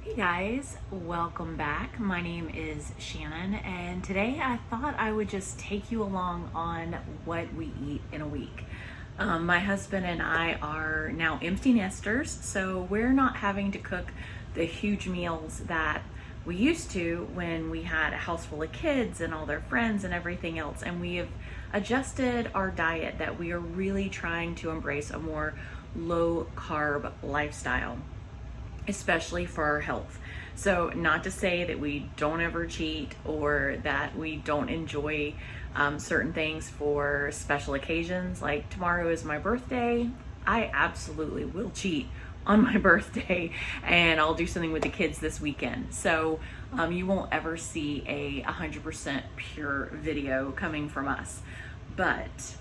Hey guys, welcome back. My name is Shannon, and today I thought I would just take you along on what we eat in a week. My husband and I are now empty nesters, so we're not having to cook the huge meals that we used to when we had a house full of kids and all their friends and everything else. And we have adjusted our diet that we are really trying to embrace a more low carb lifestyle, especially for our health. So, not to say that we don't ever cheat or that we don't enjoy certain things for special occasions. Like tomorrow is my birthday. I absolutely will cheat on my birthday, and I'll do something with the kids this weekend. So you won't ever see a 100% pure video coming from us. But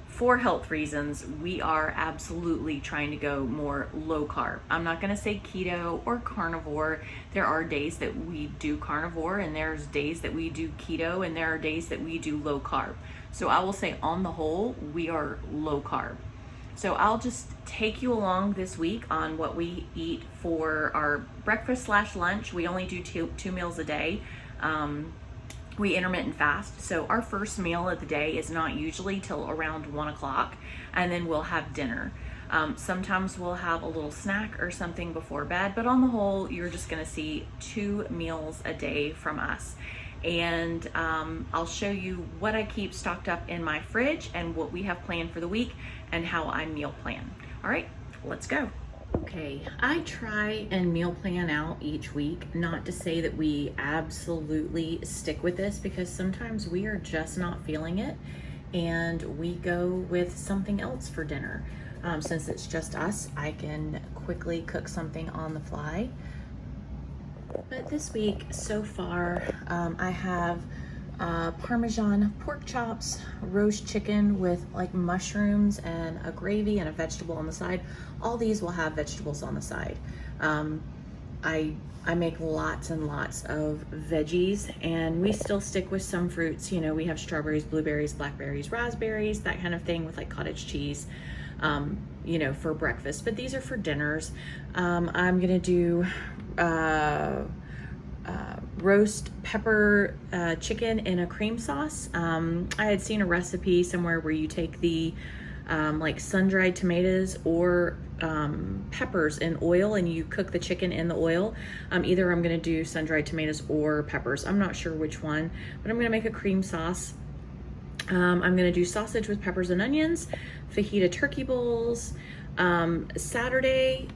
for health reasons, we are absolutely trying to go more low carb. I'm not going to say keto or carnivore. There are days that we do carnivore, and there's days that we do keto, and there are days that we do low carb. So I will say on the whole, we are low carb. So I'll just take you along this week on what we eat for our breakfast / lunch. We only do two meals a day. We intermittent fast, so our first meal of the day is not usually till around 1 o'clock, and then we'll have dinner. Sometimes we'll have a little snack or something before bed, but on the whole, you're just gonna see 2 meals a day from us. And I'll show you what I keep stocked up in my fridge and what we have planned for the week and how I meal plan. All right, let's go. Okay, I try and meal plan out each week, not to say that we absolutely stick with this, because sometimes we are just not feeling it and we go with something else for dinner. Since it's just us, I can quickly cook something on the fly. But this week so far, I have Parmesan pork chops, roast chicken with like mushrooms and a gravy and a vegetable on the side. All these will have vegetables on the side. I make lots and lots of veggies, and we still stick with some fruits. You know, we have strawberries, blueberries, blackberries, raspberries, that kind of thing, with like cottage cheese, you know, for breakfast. But these are for dinners. I'm gonna do roast pepper chicken in a cream sauce. I had seen a recipe somewhere where you take the like sun-dried tomatoes or peppers in oil, and you cook the chicken in the oil. Either I'm gonna do sun-dried tomatoes or peppers. I'm not sure which one, but I'm gonna make a cream sauce. I'm gonna do sausage with peppers and onions, fajita turkey bowls. Saturday,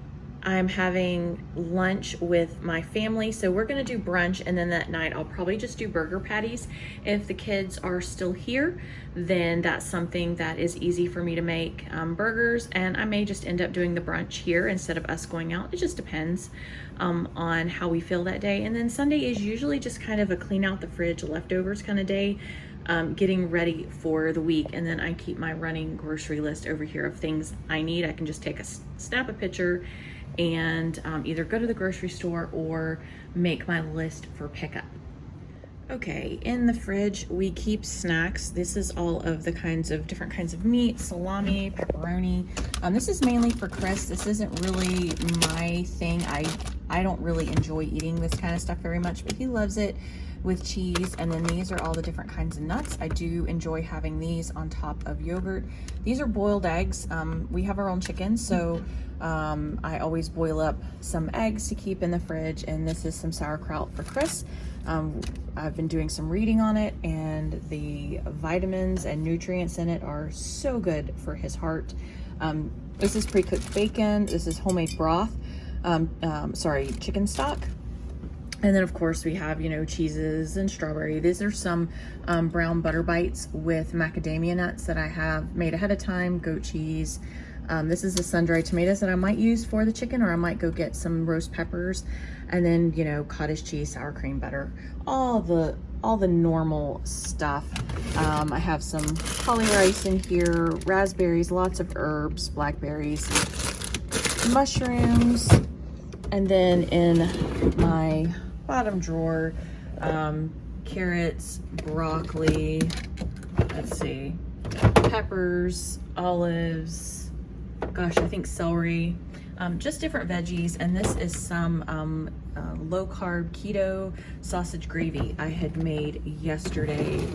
I'm having lunch with my family, so we're gonna do brunch, and then that night I'll probably just do burger patties. If the kids are still here, then that's something that is easy for me to make, burgers, and I may just end up doing the brunch here instead of us going out. It just depends on how we feel that day. And then Sunday is usually just kind of a clean out the fridge, leftovers kind of day, getting ready for the week. And then I keep my running grocery list over here of things I need. I can just snap a picture and either go to the grocery store or make my list for pickup. Okay, in the fridge we keep snacks. This is all of the different kinds of meat, salami, pepperoni. This is mainly for Chris. This isn't really my thing. I don't really enjoy eating this kind of stuff very much, but he loves it with cheese. And then these are all the different kinds of nuts. I do enjoy having these on top of yogurt. These are boiled eggs. We have our own chicken, so I always boil up some eggs to keep in the fridge. And this is some sauerkraut for Chris. I've been doing some reading on it, and the vitamins and nutrients in it are so good for his heart. This is pre-cooked bacon. This is homemade broth. Chicken stock. And then of course we have, you know, cheeses and strawberry. These are some brown butter bites with macadamia nuts that I have made ahead of time, goat cheese. This is the sun-dried tomatoes that I might use for the chicken, or I might go get some roast peppers, and then, you know, cottage cheese, sour cream, butter, all the normal stuff. I have some holly rice in here, raspberries, lots of herbs, blackberries, mushrooms, and then in my bottom drawer, carrots, broccoli, let's see, peppers, olives, gosh, I think celery, just different veggies. And this is some low carb keto sausage gravy I had made yesterday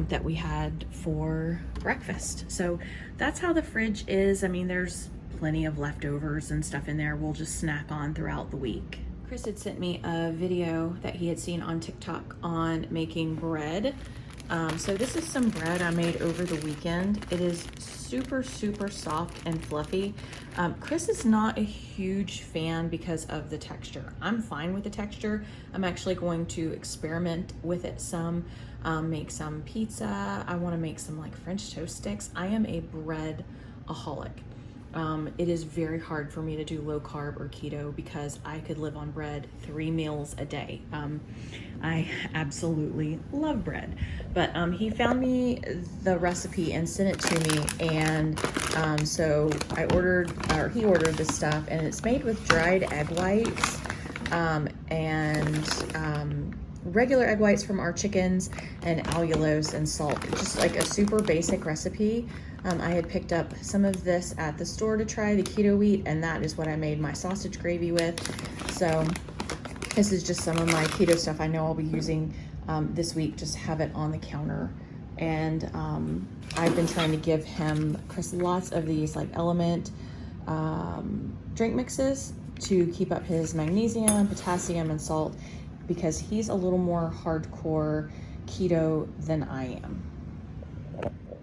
that we had for breakfast. So that's how the fridge is. I mean, there's plenty of leftovers and stuff in there we'll just snack on throughout the week. Chris had sent me a video that he had seen on TikTok on making bread. So this is some bread I made over the weekend. It is super, super soft and fluffy. Chris is not a huge fan because of the texture. I'm fine with the texture. I'm actually going to experiment with it some, make some pizza. I want to make some like French toast sticks. I am a bread-aholic. It is very hard for me to do low carb or keto because I could live on bread 3 meals a day. I absolutely love bread, but he found me the recipe and sent it to me, and so I ordered, or he ordered this stuff, and it's made with dried egg whites and regular egg whites from our chickens and allulose and salt. Just like a super basic recipe. I had picked up some of this at the store to try the keto wheat, and that is what I made my sausage gravy with. So this is just some of my keto stuff I know I'll be using this week, just have it on the counter. And I've been trying to give Chris lots of these like Element drink mixes to keep up his magnesium, potassium, and salt, because he's a little more hardcore keto than I am.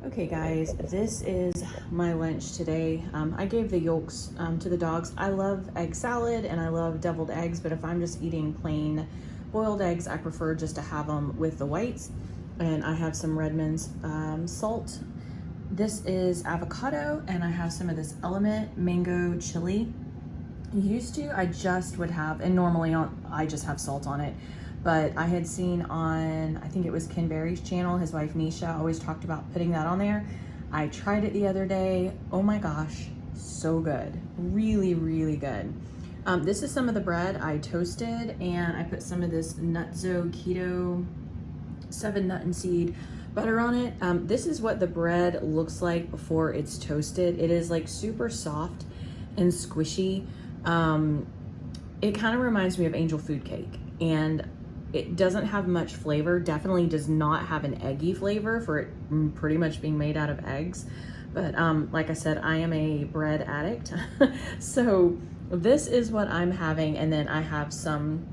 Okay guys, this is my lunch today. I gave the yolks to the dogs. I love egg salad and I love deviled eggs, but if I'm just eating plain boiled eggs, I prefer just to have them with the whites. And I have some Redmond's salt. This is avocado, and I have some of this Element mango chili. Used to, I just would have, and normally I just have salt on it. But I had seen on, I think it was Ken Berry's channel, his wife Nisha always talked about putting that on there. I tried it the other day. Oh my gosh, so good. Really, really good. This is some of the bread I toasted, and I put some of this Nutzo Keto 7 nut and seed butter on it. This is what the bread looks like before it's toasted. It is like super soft and squishy. It kind of reminds me of angel food cake, and it doesn't have much flavor. Definitely does not have an eggy flavor for it pretty much being made out of eggs. But like I said, I am a bread addict. So this is what I'm having. And then I have some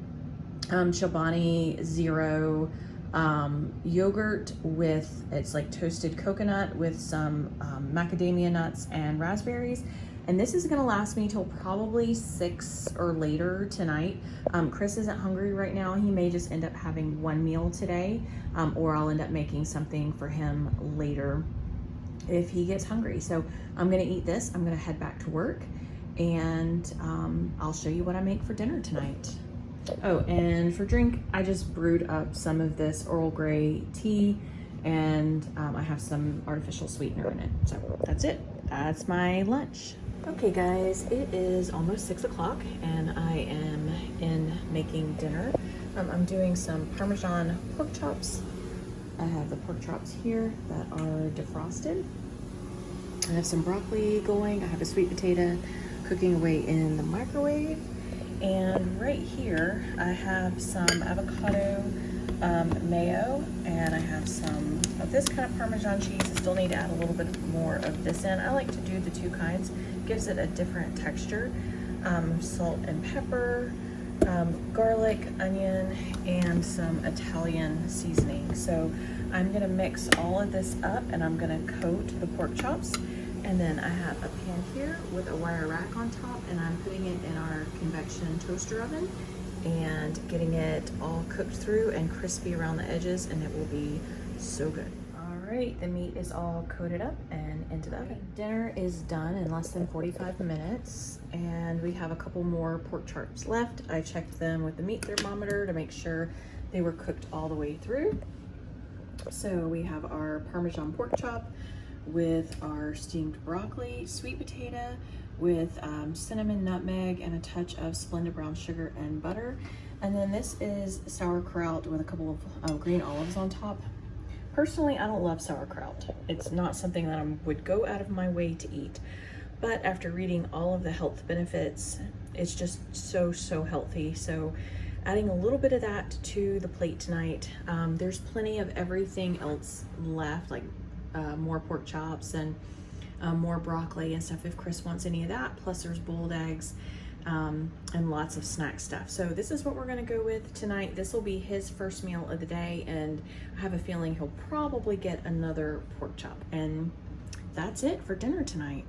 Chobani Zero yogurt with, it's like toasted coconut with some macadamia nuts and raspberries. And this is gonna last me till probably 6 or later tonight. Chris isn't hungry right now. He may just end up having one meal today, or I'll end up making something for him later if he gets hungry. So I'm gonna eat this, I'm gonna head back to work, and I'll show you what I make for dinner tonight. Oh, and for drink, I just brewed up some of this Earl Grey tea, and I have some artificial sweetener in it. So that's it, that's my lunch. Okay guys, it is almost 6 o'clock and I am in making dinner. I'm doing some Parmesan pork chops. I have the pork chops here that are defrosted. I have some broccoli going. I have a sweet potato cooking away in the microwave. And right here, I have some avocado mayo, and I have some of this kind of Parmesan cheese. I still need to add a little bit more of this in. I like to do the two kinds. Gives it a different texture. Salt and pepper, garlic, onion, and some Italian seasoning. So I'm gonna mix all of this up, and I'm gonna coat the pork chops. And then I have a pan here with a wire rack on top, and I'm putting it in our convection toaster oven and getting it all cooked through and crispy around the edges, and it will be so good. All right, the meat is all coated up and into the oven. Dinner is done in less than 45 minutes, and we have a couple more pork chops left. I checked them with the meat thermometer to make sure they were cooked all the way through. So we have our Parmesan pork chop with our steamed broccoli, sweet potato with cinnamon, nutmeg, and a touch of Splenda brown sugar and butter. And then this is sauerkraut with a couple of green olives on top. Personally, I don't love sauerkraut. It's not something that I would go out of my way to eat. but after reading all of the health benefits, it's just so, so healthy. So adding a little bit of that to the plate tonight. There's plenty of everything else left, like more pork chops and more broccoli and stuff if Chris wants any of that. Plus there's boiled eggs and lots of snack stuff. So this is what we're gonna go with tonight. This will be his first meal of the day, and I have a feeling he'll probably get another pork chop. And that's it for dinner tonight.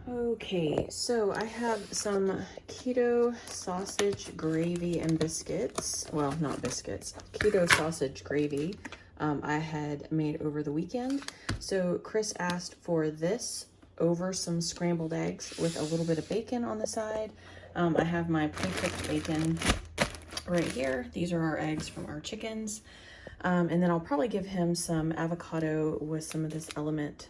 Okay, so I have some keto sausage gravy and biscuits. Well, not biscuits, keto sausage gravy I had made over the weekend. So Chris asked for this over some scrambled eggs with a little bit of bacon on the side. I have my pre-cooked bacon right here. These are our eggs from our chickens. And then I'll probably give him some avocado with some of this Element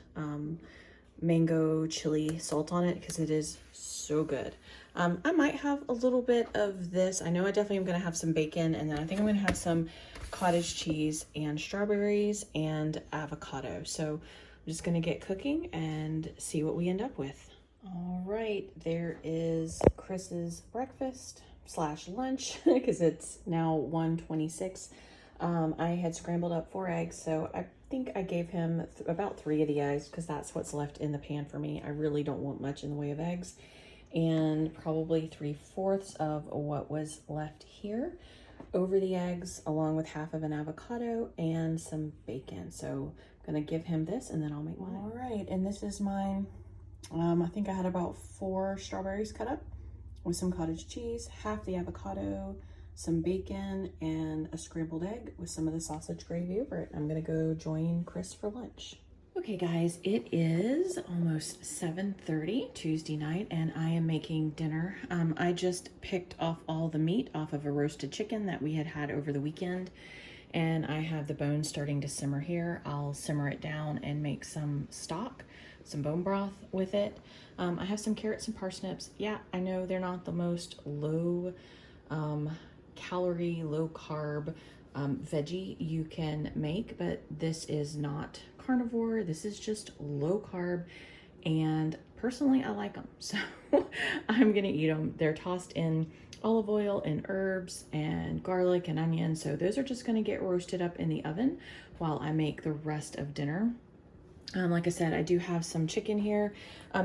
mango chili salt on it because it is so good. I might have a little bit of this. I know I definitely am going to have some bacon, and then I think I'm going to have some cottage cheese and strawberries and avocado. So I'm just going to get cooking and see what we end up with. All right, there is Chris's breakfast slash lunch because it's now 1:26. I had scrambled up 4 eggs, so I think I gave him about 3 of the eggs because that's what's left in the pan for me. I really don't want much in the way of eggs, and probably 3/4 of what was left here over the eggs, along with half of an avocado and some bacon. So I'm gonna give him this and then I'll make mine. All right, and this is mine. I think I had about 4 strawberries cut up with some cottage cheese, half the avocado, some bacon, and a scrambled egg with some of the sausage gravy over it. I'm gonna go join Chris for lunch. Okay guys, it is almost 7:30 Tuesday night and I am making dinner. I just picked off all the meat off of a roasted chicken that we had over the weekend, and I have the bones starting to simmer here. I'll simmer it down and make some stock, some bone broth with it. I have some carrots and parsnips. Yeah, I know they're not the most low calorie, low carb veggie you can make, but this is not carnivore. This is just low carb, and personally I like them, so I'm gonna eat them. They're tossed in olive oil and herbs and garlic and onion, so those are just gonna get roasted up in the oven while I make the rest of dinner. Like I said, I do have some chicken here.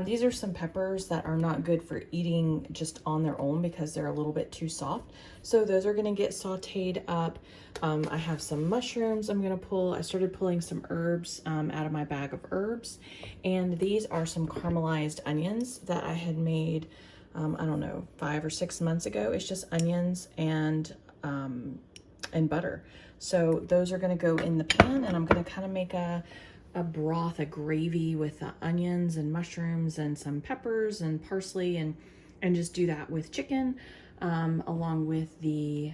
These are some peppers that are not good for eating just on their own because they're a little bit too soft. So those are gonna get sauteed up. I have some mushrooms I'm gonna pull. I started pulling some herbs out of my bag of herbs. And these are some caramelized onions that I had made, I don't know, 5 or 6 months ago. It's just onions and butter. So those are gonna go in the pan, and I'm gonna kind of make a broth, a gravy with the onions and mushrooms and some peppers and parsley, and just do that with chicken, along with the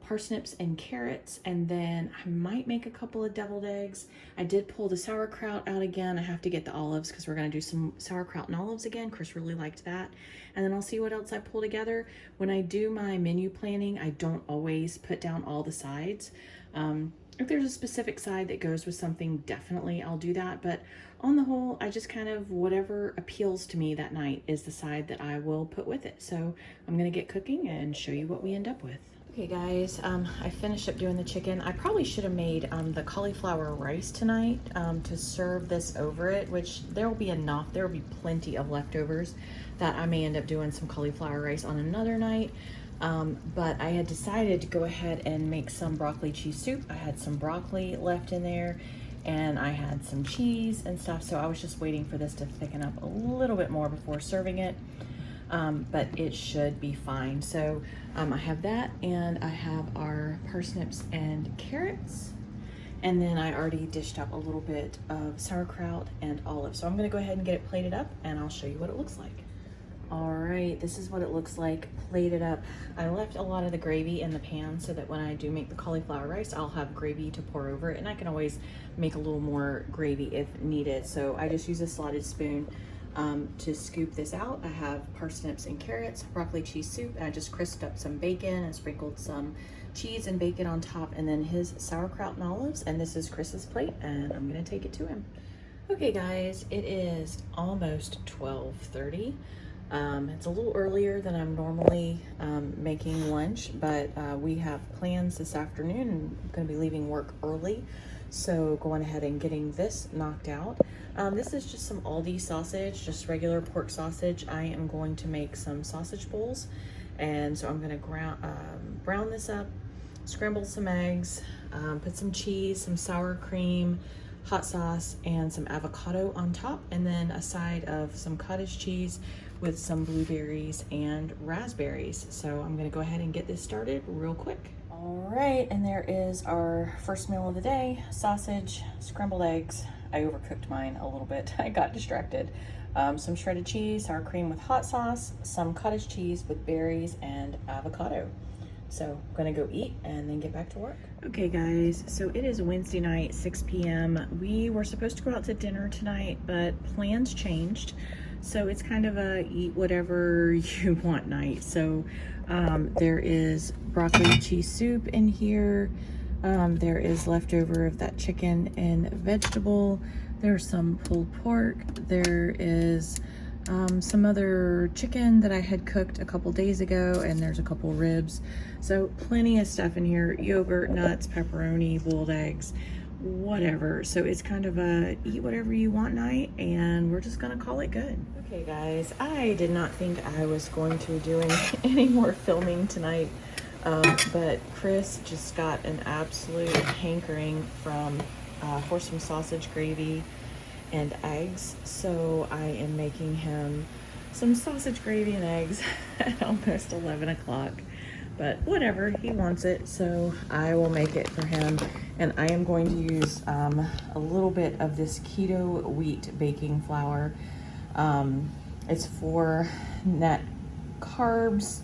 parsnips and carrots. And then I might make a couple of deviled eggs. I did pull the sauerkraut out again. I have to get the olives because we're going to do some sauerkraut and olives again. Chris really liked that. And then I'll see what else I pull together. When I do my menu planning, I don't always put down all the sides. If there's a specific side that goes with something, definitely I'll do that. But on the whole, I just kind of, whatever appeals to me that night is the side that I will put with it. So I'm gonna get cooking and show you what we end up with. Okay guys, I finished up doing the chicken. I probably should have made the cauliflower rice tonight to serve this over it, which there will be enough. There will be plenty of leftovers that I may end up doing some cauliflower rice on another night. But I had decided to go ahead and make some broccoli cheese soup. I had some broccoli left in there, and I had some cheese and stuff, so I was just waiting for this to thicken up a little bit more before serving it, but it should be fine. So I have that, and I have our parsnips and carrots, and then I already dished up a little bit of sauerkraut and olives. So I'm gonna go ahead and get it plated up, and I'll show you what it looks like. All right, this is what it looks like plated up. I left a lot of the gravy in the pan so that when I do make the cauliflower rice, I'll have gravy to pour over it, and I can always make a little more gravy if needed. So I just use a slotted spoon to scoop this out. I have parsnips and carrots, broccoli cheese soup, and I just crisped up some bacon and sprinkled some cheese and bacon on top, and then his sauerkraut and olives. And this is Chris's plate, and I'm gonna take it to him. Okay guys, it is almost 12:30. It's a little earlier than I'm normally making lunch, but we have plans this afternoon and I'm going to be leaving work early. So going ahead and getting this knocked out. This is just some Aldi sausage, just regular pork sausage. I am going to make some sausage bowls. And so I'm going to brown this up, scramble some eggs, put some cheese, some sour cream, hot sauce, and some avocado on top, and then a side of some cottage cheese with some blueberries and raspberries. So I'm gonna go ahead and get this started real quick. All right, and there is our first meal of the day: sausage, scrambled eggs. I overcooked mine a little bit. I got distracted. Some shredded cheese, sour cream with hot sauce, some cottage cheese with berries, and avocado. So I'm gonna go eat and then get back to work. Okay guys, so it is Wednesday night, 6 p.m. We were supposed to go out to dinner tonight, but plans changed. So it's kind of a eat whatever you want night. So there is broccoli cheese soup in here. There is leftover of that chicken and vegetable. There's some pulled pork. There is some other chicken that I had cooked a couple days ago, and there's a couple ribs. So plenty of stuff in here: yogurt, nuts, pepperoni, boiled eggs, whatever. So it's kind of a eat whatever you want night, and we're just gonna call it good. Okay guys, I did not think I was going to be doing any more filming tonight, but Chris just got an absolute hankering for some sausage gravy and eggs. So I am making him some sausage gravy and eggs at almost 11 o'clock, but whatever, he wants it, so I will make it for him. And I am going to use a little bit of this keto wheat baking flour. It's for net carbs,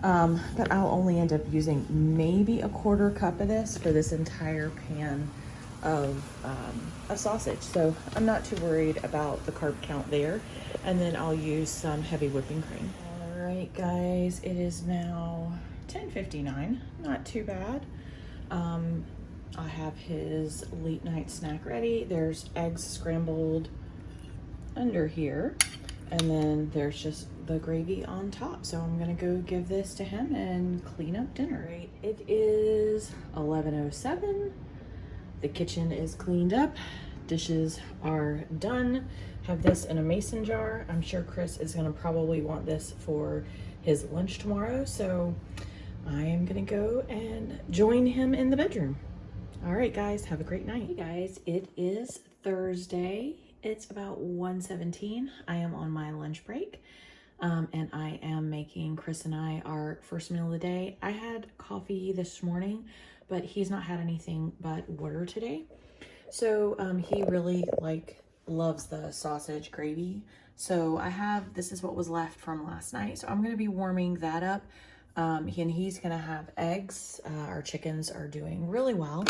but I'll only end up using maybe a quarter cup of this for this entire pan of sausage. So I'm not too worried about the carb count there. And then I'll use some heavy whipping cream. All right guys, it is now 10:59, not too bad. I have his late night snack ready. There's eggs scrambled under here, and then there's just the gravy on top. So I'm gonna go give this to him and clean up dinner. Right, it is 11:07. The kitchen is cleaned up, dishes are done. Have this in a mason jar. I'm sure Chris is gonna probably want this for his lunch tomorrow, so I am gonna go and join him in the bedroom. All right guys, have a great night. Hey guys, it is Thursday. It's about 1:17. I am on my lunch break, and I am making Chris and I our first meal of the day. I had coffee this morning, but he's not had anything but water today. So he really loves the sausage gravy. So this is what was left from last night. So I'm gonna be warming that up. And he's gonna have eggs. Our chickens are doing really well.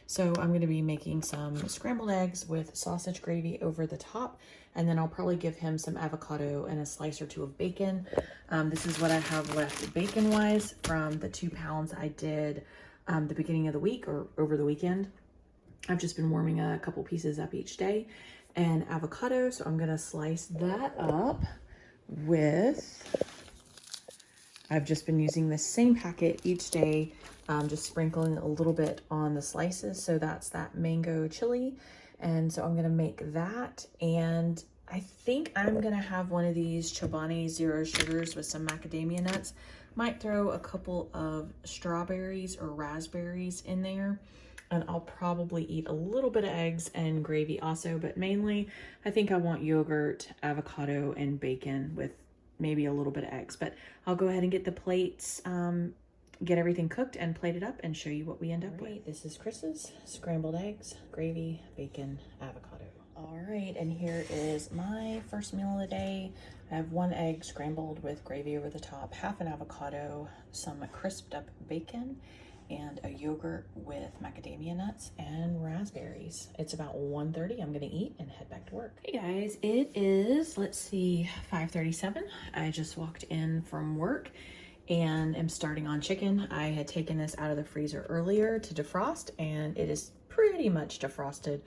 So I'm gonna be making some scrambled eggs with sausage gravy over the top. And then I'll probably give him some avocado and a slice or two of bacon. This is what I have left bacon-wise from the 2 pounds I did the beginning of the week or over the weekend. I've just been warming a couple pieces up each day, and avocado. So I'm gonna slice that up I've just been using the same packet each day, just sprinkling a little bit on the slices. So that's that mango chili. And so I'm gonna make that. And I think I'm gonna have one of these Chobani Zero Sugars with some macadamia nuts. Might throw a couple of strawberries or raspberries in there. And I'll probably eat a little bit of eggs and gravy also, but mainly I think I want yogurt, avocado, and bacon with maybe a little bit of eggs. But I'll go ahead and get the plates, get everything cooked and plated up and show you what we end up with. This is Chris's scrambled eggs, gravy, bacon, avocado. All right, and here is my first meal of the day. I have 1 egg scrambled with gravy over the top, half an avocado, some crisped up bacon, and a yogurt with macadamia nuts and raspberries. It's about 1:30. I'm gonna eat and head back to work. Hey guys, it is, let's see, 5:37. I just walked in from work and am starting on chicken. I had taken this out of the freezer earlier to defrost, and it is pretty much defrosted.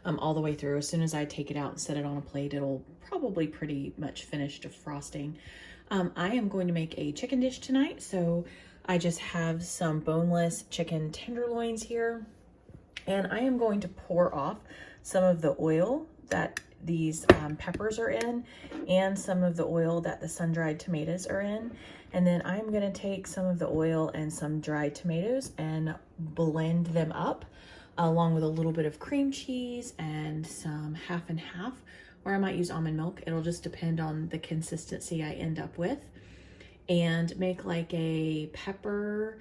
all the way through. As soon as I take it out and set it on a plate, it'll probably pretty much finish defrosting. I am going to make a chicken dish tonight, so I just have some boneless chicken tenderloins here, and I am going to pour off some of the oil that these peppers are in and some of the oil that the sun-dried tomatoes are in. And then I'm gonna take some of the oil and some dried tomatoes and blend them up along with a little bit of cream cheese and some half and half, or I might use almond milk. It'll just depend on the consistency I end up with. And make like a pepper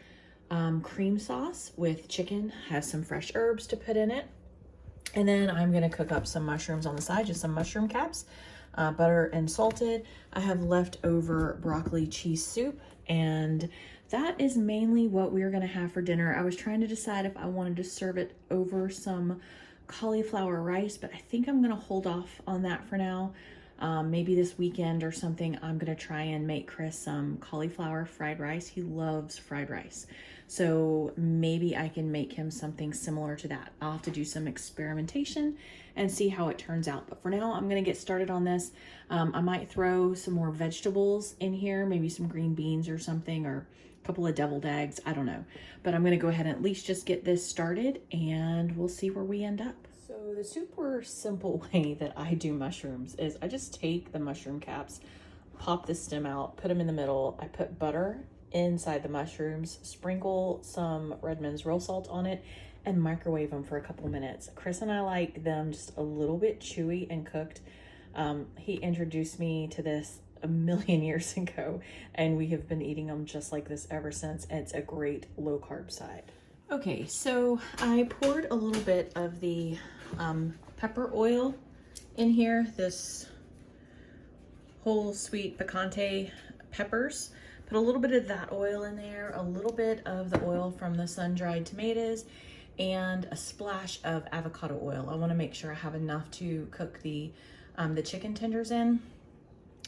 cream sauce with chicken, has some fresh herbs to put in it. And then I'm gonna cook up some mushrooms on the side, just some mushroom caps, butter and salted. I have leftover broccoli cheese soup, and that is mainly what we're gonna have for dinner. I was trying to decide if I wanted to serve it over some cauliflower rice, but I think I'm gonna hold off on that for now. Maybe this weekend or something, I'm gonna try and make Chris some cauliflower fried rice. He loves fried rice. So maybe I can make him something similar to that. I'll have to do some experimentation and see how it turns out. But for now, I'm gonna get started on this. I might throw some more vegetables in here, maybe some green beans or something, or a couple of deviled eggs, I don't know. But I'm gonna go ahead and at least just get this started, and we'll see where we end up. So the super simple way that I do mushrooms is I just take the mushroom caps, pop the stem out, put them in the middle. I put butter inside the mushrooms, sprinkle some Redmond's roll salt on it, and microwave them for a couple minutes. Chris and I like them just a little bit chewy and cooked. He introduced me to this a million years ago, and we have been eating them just like this ever since. It's a great low carb side. Okay, so I poured a little bit of the pepper oil in here, this whole sweet picante peppers. Put a little bit of that oil in there, a little bit of the oil from the sun-dried tomatoes, and a splash of avocado oil. I want to make sure I have enough to cook the chicken tenders in.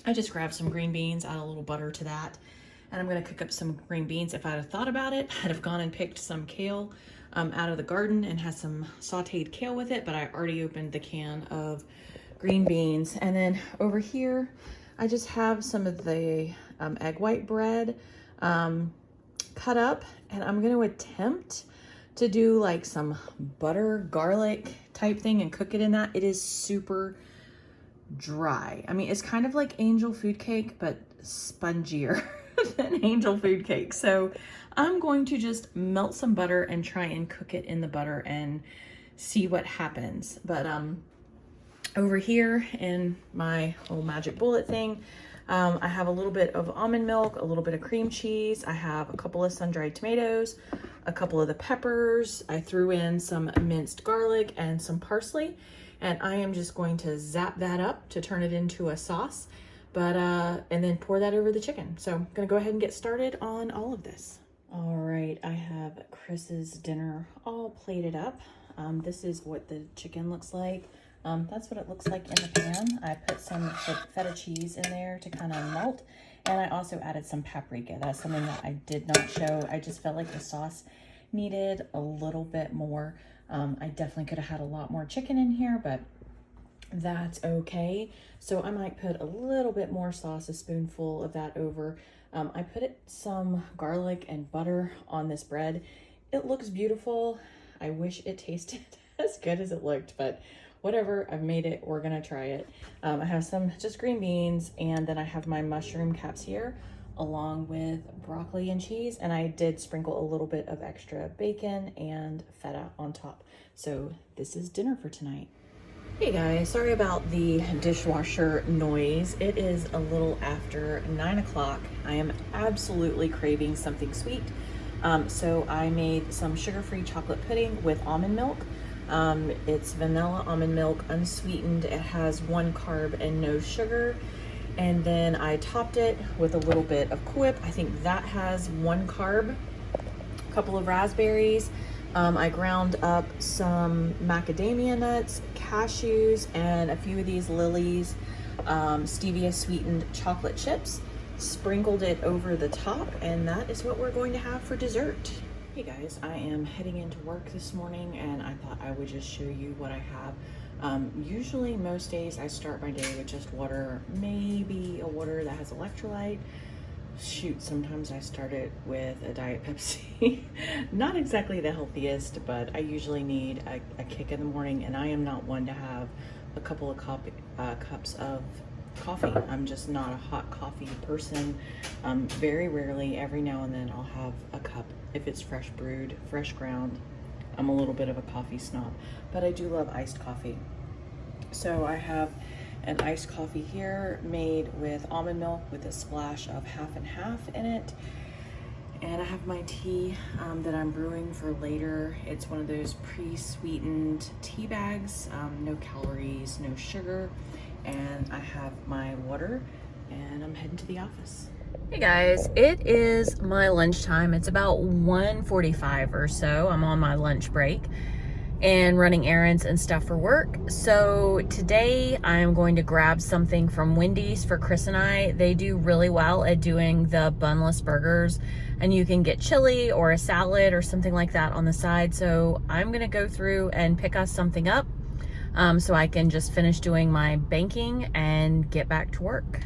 I just grabbed some green beans, add a little butter to that, and I'm going to cook up some green beans. If I'd have thought about it, I'd have gone and picked some kale out of the garden and had some sauteed kale with it, but I already opened the can of green beans. And then over here, I just have some of the egg white bread cut up, and I'm going to attempt to do like some butter garlic type thing and cook it in that. It is super dry. I mean, it's kind of like angel food cake, but spongier than angel food cake. So I'm going to just melt some butter and try and cook it in the butter and see what happens. But over here in my whole magic bullet thing, I have a little bit of almond milk, a little bit of cream cheese. I have a couple of sun-dried tomatoes, a couple of the peppers. I threw in some minced garlic and some parsley, and I am just going to zap that up to turn it into a sauce, and then pour that over the chicken. So I'm gonna go ahead and get started on all of this. All right, I have Chris's dinner all plated up. This is what the chicken looks like. That's what it looks like in the pan. I put some feta cheese in there to kind of melt, and I also added some paprika. That's something that I did not show. I just felt like the sauce needed a little bit more. I definitely could have had a lot more chicken in here, but that's okay. So I might put a little bit more sauce, a spoonful of that over. I put some garlic and butter on this bread. It looks beautiful. I wish it tasted as good as it looked, but whatever, I've made it, we're gonna try it. I have some just green beans, and then I have my mushroom caps here along with broccoli and cheese, and I did sprinkle a little bit of extra bacon and feta on top. So this is dinner for tonight. Hey guys, sorry about the dishwasher noise. It is a little after 9 o'clock. I am absolutely craving something sweet. So I made some sugar-free chocolate pudding with almond milk. It's vanilla almond milk, unsweetened. It has 1 carb and no sugar. And then I topped it with a little bit of Quip. I think that has 1 carb, a couple of raspberries. I ground up some macadamia nuts, cashews, and a few of these Lily's stevia sweetened chocolate chips. Sprinkled it over the top, and that is what we're going to have for dessert. Hey guys, I am heading into work this morning and I thought I would just show you what I have. Usually most days I start my day with just water, maybe a water that has electrolyte. Shoot, sometimes I start it with a Diet Pepsi. Not exactly the healthiest, but I usually need a kick in the morning, and I am not one to have a couple of cups of coffee. I'm just not a hot coffee person. Very rarely, every now and then I'll have a cup if it's fresh brewed, fresh ground. I'm a little bit of a coffee snob, but I do love iced coffee. So I have an iced coffee here made with almond milk with a splash of half and half in it. And I have my tea that I'm brewing for later. It's one of those pre-sweetened tea bags, no calories, no sugar. And I have my water and I'm heading to the office. Hey guys, it is my lunchtime. It's about 1:45 or so. I'm on my lunch break and running errands and stuff for work. So today I'm going to grab something from Wendy's for Chris and I. They do really well at doing the bunless burgers, and you can get chili or a salad or something like that on the side. So I'm gonna go through and pick us something up so I can just finish doing my banking and get back to work.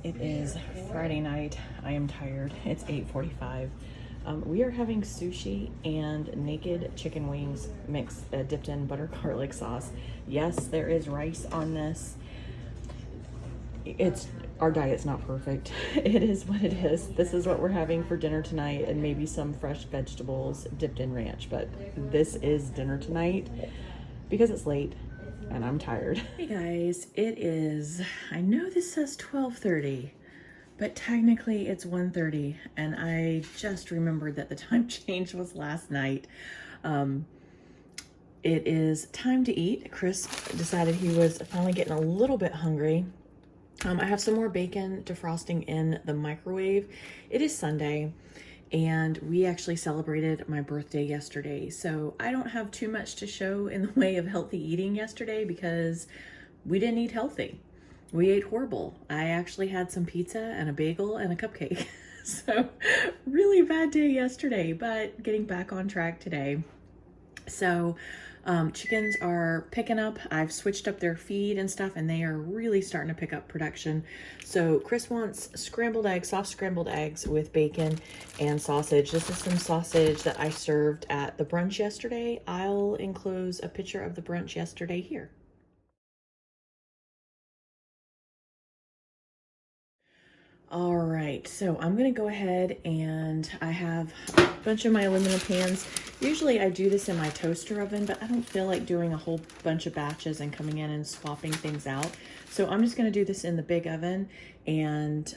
It is Friday night. I am tired. It's 8:45. We are having sushi and naked chicken wings mixed, dipped in butter garlic sauce. Yes, there is rice on this. Our diet's not perfect. It is what it is. This is what we're having for dinner tonight, and maybe some fresh vegetables dipped in ranch. But this is dinner tonight because it's late and I'm tired. Hey guys, it is, I know this says 12:30, but technically it's 1:30, and I just remembered that the time change was last night. It is time to eat. Chris decided he was finally getting a little bit hungry. I have some more bacon defrosting in the microwave. It is Sunday, and we actually celebrated my birthday yesterday. So I don't have too much to show in the way of healthy eating yesterday because we didn't eat healthy. We ate horrible. I actually had some pizza and a bagel and a cupcake. So really bad day yesterday, but getting back on track today. So chickens are picking up. I've switched up their feed and stuff, and they are really starting to pick up production. So Chris wants scrambled eggs, soft scrambled eggs with bacon and sausage. This is some sausage that I served at the brunch yesterday. I'll enclose a picture of the brunch yesterday here. All right, so I'm gonna go ahead, and I have a bunch of my aluminum pans. Usually I do this in my toaster oven, but I don't feel like doing a whole bunch of batches and coming in and swapping things out. So I'm just gonna do this in the big oven, and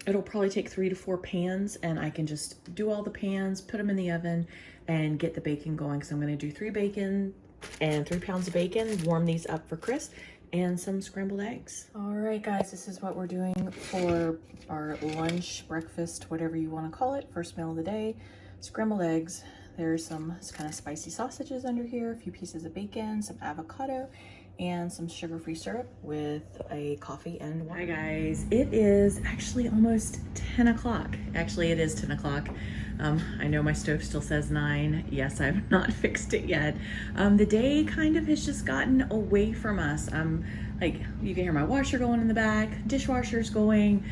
it'll probably take 3 to 4 pans, and I can just do all the pans, put them in the oven, and get the bacon going. So I'm gonna do 3 bacon and 3 pounds of bacon, warm these up for Chris, and some scrambled eggs. All right, guys, this is what we're doing for our lunch, breakfast, whatever you want to call it, first meal of the day. Scrambled eggs. There's some kind of spicy sausages under here, a few pieces of bacon, some avocado, and some sugar-free syrup with a coffee and water. Hi guys, it is actually almost 10 o'clock. Actually, it is 10 o'clock. I know my stove still says 9. Yes, I've not fixed it yet. The day kind of has just gotten away from us. Like, you can hear my washer going in the back, dishwasher's going.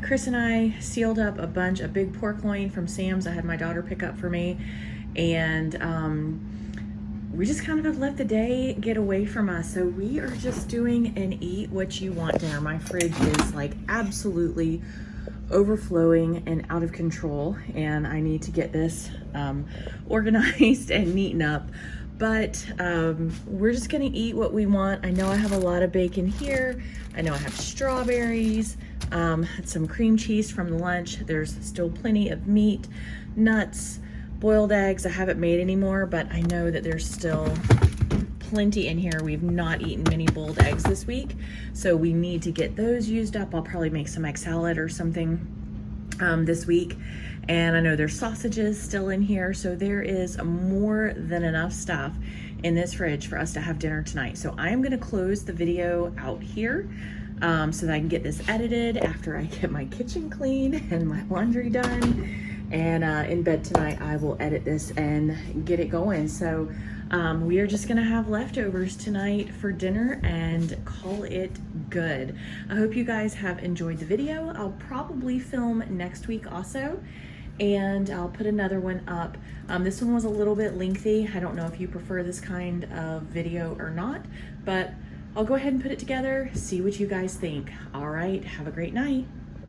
Chris and I sealed up a big pork loin from Sam's. I had my daughter pick up for me, and we just kind of have let the day get away from us. So we are just doing an eat what you want dinner. My fridge is like absolutely overflowing and out of control, and I need to get this organized and neaten up. But we're just gonna eat what we want. I know I have a lot of bacon here. I know I have strawberries, some cream cheese from the lunch. There's still plenty of meat, nuts, boiled eggs. I haven't made anymore, but I know that there's still plenty in here. We've not eaten many boiled eggs this week, so we need to get those used up. I'll probably make some egg salad or something this week. And I know there's sausages still in here, so there is more than enough stuff in this fridge for us to have dinner tonight. So I am going to close the video out here. so that I can get this edited after I get my kitchen clean and my laundry done. And in bed tonight, I will edit this and get it going. So we are just gonna have leftovers tonight for dinner and call it good. I hope you guys have enjoyed the video. I'll probably film next week also, and I'll put another one up. This one was a little bit lengthy. I don't know if you prefer this kind of video or not, but I'll go ahead and put it together, see what you guys think. All right, have a great night.